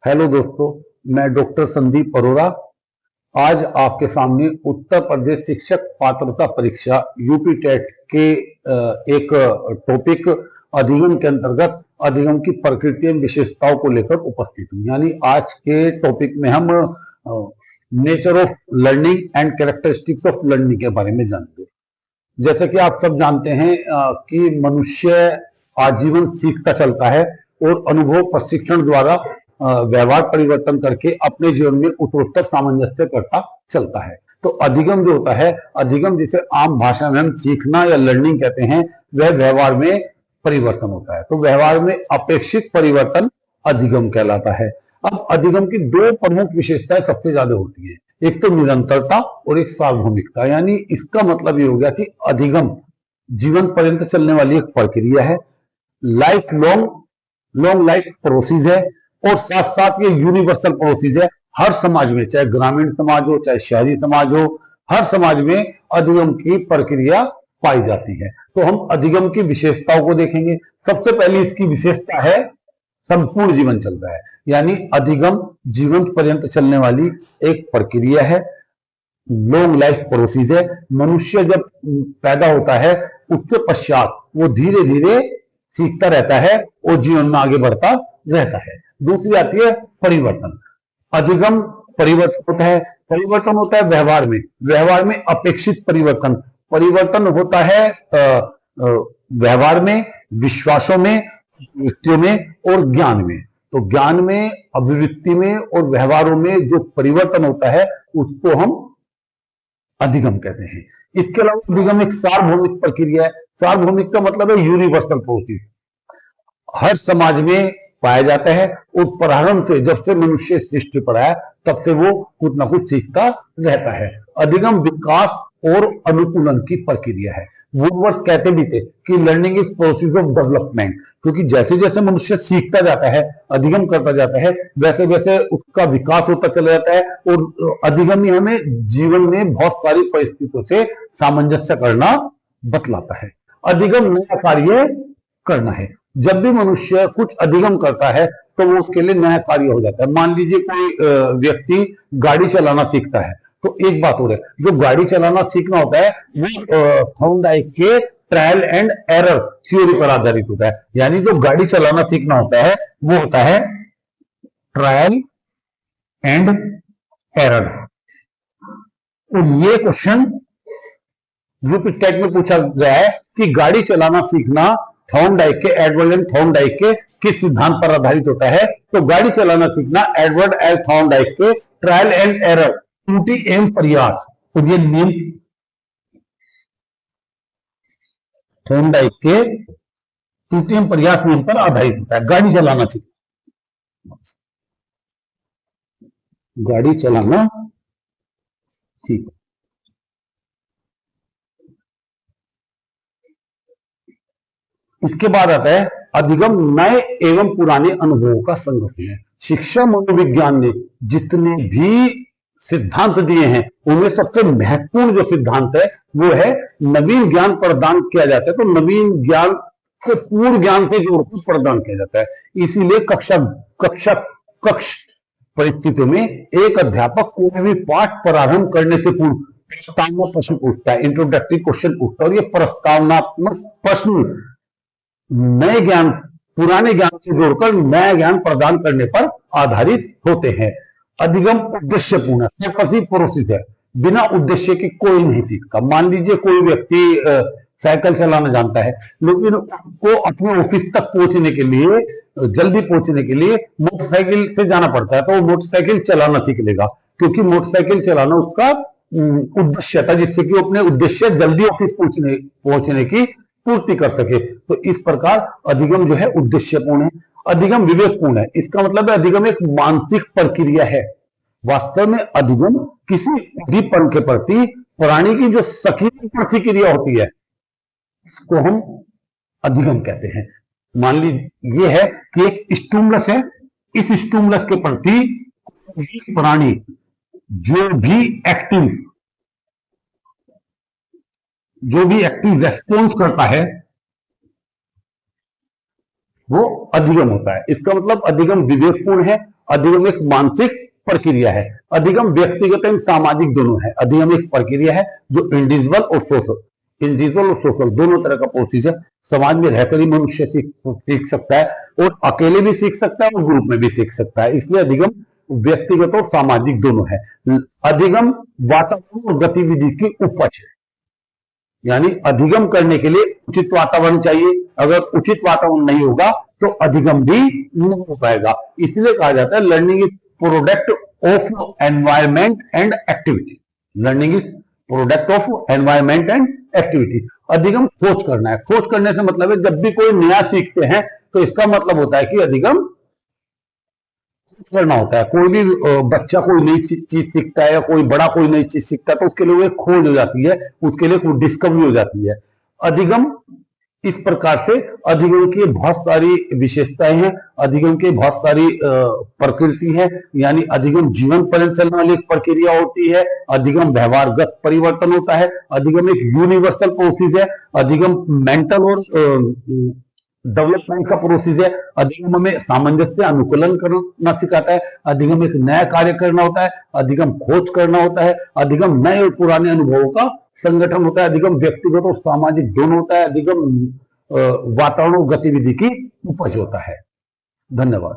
Hello दोस्तों, मैं doctor Sandeep Arora आज आपके सामने उत्तर प्रदेश शिक्षक पात्रता परीक्षा यूपी टेट के एक टॉपिक अधिगम के अंतर्गत अधिगम की प्रकृति एवं विशेषताओं को लेकर उपस्थित हूँ। यानी आज के टॉपिक में हम nature of learning and characteristics of learning के बारे में जानेंगे। जैसे कि आप सब जानते हैं कि मनुष्य आजीवन सीखता चलता है और अनुभव प्रशिक्षण द्वारा व्यवहार परिवर्तन करके अपने जीवन में उत्तरोत्तर सामंजस्य करता चलता है। तो अधिगम जो होता है, अधिगम जिसे आम भाषा में हम सीखना या लर्निंग कहते हैं, वह व्यवहार में परिवर्तन होता है। तो व्यवहार में अपेक्षित परिवर्तन अधिगम कहलाता है। अब अधिगम की दो प्रमुख विशेषताएं सबसे ज्यादा होती है, एक तो निरंतरता और एक सार्वभौमिकता। यानी इसका मतलब ये हो गया कि अधिगम जीवन पर्यंत चलने वाली एक प्रक्रिया है, लाइफ लॉन्ग लाइफ प्रोसेस है, और साथ साथ ये यूनिवर्सल प्रोसेस है। हर समाज में, चाहे ग्रामीण समाज हो चाहे शहरी समाज हो, हर समाज में अधिगम की प्रक्रिया पाई जाती है। तो हम अधिगम की विशेषताओं को देखेंगे। सबसे पहली इसकी विशेषता है संपूर्ण जीवन चल रहा है। यानी अधिगम जीवन पर्यंत चलने वाली एक प्रक्रिया है, लॉन्ग लाइफ प्रोसेस है। मनुष्य जब पैदा होता है उसके पश्चात वो धीरे धीरे सीखता रहता है और जीवन में आगे बढ़ता रहता है। दूसरी आती है परिवर्तन। अधिगम परिवर्तन होता है, परिवर्तन होता है व्यवहार में, व्यवहार में अपेक्षित परिवर्तन। परिवर्तन होता है व्यवहार में, विश्वासों में, अभिव्यक्तियों में और ज्ञान में। तो ज्ञान में, अभिव्यक्ति में और व्यवहारों में जो परिवर्तन होता है उसको हम अधिगम कहते हैं। इसके अलावा अधिगम एक सार्वभौमिक प्रक्रिया है। सार्वभौमिक का मतलब है यूनिवर्सल प्रोसेस, हर समाज में पाया जाता है और प्रारंभ से, जब से मनुष्य सृष्टि पड़ा है तब से वो कुछ ना कुछ सीखता रहता है। अधिगम विकास और अनुकूलन की प्रक्रिया है। वुडवर्थ कहते भी थे कि learning is process of development, क्योंकि जैसे जैसे मनुष्य सीखता जाता है, अधिगम करता जाता है, वैसे वैसे उसका विकास होता चला जाता है। और अधिगम ही हमें जीवन में बहुत सारी परिस्थितियों से सामंजस्य करना बतलाता है। अधिगम नया कार्य करना है। जब भी मनुष्य कुछ अधिगम करता है तो वो उसके लिए नया कार्य हो जाता है। मान लीजिए कोई व्यक्ति गाड़ी चलाना सीखता है, तो एक बात हो रही है, जो गाड़ी चलाना सीखना होता है वो थॉर्नडाइक के ट्रायल एंड एरर थ्योरी पर आधारित होता है। यानी जो गाड़ी चलाना सीखना होता है वो होता है ट्रायल एंड एरर। और ये क्वेश्चन यूपी टेट में पूछा गया है कि गाड़ी चलाना सीखना थॉर्नडाइक के, एडवर्ड एंड थॉर्नडाइक के किस सिद्धांत पर आधारित होता है? तो गाड़ी चलाना सीखना एडवर्ड एल थॉर्नडाइक के ट्रायल एंड एरर, त्रुटि एवं प्रयास, तो ये नियम थॉर्नडाइक के त्रुटि एवं प्रयास नियम पर आधारित होता है। गाड़ी चलाना सीखना, गाड़ी चलाना सीख। इसके बाद आता है अधिगम नए एवं पुराने अनुभवों का संगठन है। शिक्षा मनोविज्ञान ने जितने भी सिद्धांत दिए हैं उनमें सबसे महत्वपूर्ण जो सिद्धांत है वो है नवीन ज्ञान प्रदान किया जाता है। तो नवीन ज्ञान को पूर्व ज्ञान से जोड़कर प्रदान किया जाता है। इसीलिए कक्ष परिस्थितियों में एक अध्यापक कोई भी पाठ प्रारंभ करने से पूर्व प्रस्तावना प्रश्न पूछता है, इंट्रोडक्टरी क्वेश्चन पूछता है, और ये प्रस्तावनात्मक प्रश्न नए ज्ञान पुराने ज्ञान से जोड़कर नया ज्ञान प्रदान करने पर आधारित होते हैं। अधिगम उद्देश्यपूर्ण प्रोसेस है, बिना उद्देश्य के कोई नहीं सीखता। मान लीजिए कोई व्यक्ति साइकिल चलाना जानता है, लेकिन उसको अपने ऑफिस तक पहुंचने के लिए, जल्दी पहुंचने के लिए मोटरसाइकिल से जाना पड़ता है, तो वो मोटरसाइकिल चलाना सीख लेगा, क्योंकि मोटरसाइकिल चलाना उसका उद्देश्य था, जिससे कि वो अपने उद्देश्य जल्दी ऑफिस पहुंचने की पूर्ति कर सके। तो इस प्रकार अधिगम जो है उद्देश्यपूर्ण है। अधिगम विवेकपूर्ण है। इसका मतलब है अधिगम एक मानसिक प्रक्रिया है। वास्तव में अधिगम किसी भी पल के प्रति प्राणी की जो सक्रिय प्रतिक्रिया होती है को हम अधिगम कहते हैं। मान लीजिए ये है कि एक स्टिमुलस है, इस स्टिमुलस के प्रति प्राणी जो भी एक्टिव रेस्पॉन्स करता है वो अधिगम होता है। इसका मतलब अधिगम विवेकपूर्ण है, अधिगम एक मानसिक प्रक्रिया है। अधिगम व्यक्तिगत एवं सामाजिक दोनों है। अधिगम एक प्रक्रिया है जो इंडिविजुअल और सोशल दोनों तरह का प्रोसेस है। समाज में रहकर ही मनुष्य सीख सकता है और अकेले भी सीख सकता है और ग्रुप में भी सीख सकता है। इसलिए अधिगम व्यक्तिगत और सामाजिक दोनों है। अधिगम वातावरण और गतिविधि की उपज है, यानी अधिगम करने के लिए उचित वातावरण चाहिए। अगर उचित वातावरण नहीं होगा तो अधिगम भी नहीं हो पाएगा। इसलिए कहा जाता है learning is product of environment and activity. Learning is product of environment and activity. अधिगम खोज करना है। खोज करने से मतलब है जब भी कोई नया सीखते हैं तो इसका मतलब होता है कि अधिगम करना होता है। कोई भी बच्चा कोई नई चीज सीखता है या कोई बड़ा कोई नई चीज सीखता है तो उसके लिए वो एक खोज हो जाती है, उसके लिए कोई डिस्कवरी हो जाती है। अधिगम इस प्रकार से अधिगम की बहुत सारी विशेषताएं हैं। अधिगम की बहुत सारी प्रकृति है, यानी अधिगम जीवन पर्यंत चलने वाली एक प्रक्रिया होती है। अधिगम व्यवहारगत परिवर्तन होता है। अधिगम एक यूनिवर्सल प्रोसेस है। अधिगम मेंटल और डेवलपमेंट का प्रोसेस है। अधिगम हमें सामंजस्य अनुकूलन करना सिखाता है। अधिगम एक नया कार्य करना होता है। अधिगम खोज करना होता है। अधिगम नए और पुराने अनुभवों का संगठन होता है। अधिगम व्यक्तिगत और सामाजिक दोनों होता है। अधिगम वातावरण और गतिविधि की उपज होता है। धन्यवाद।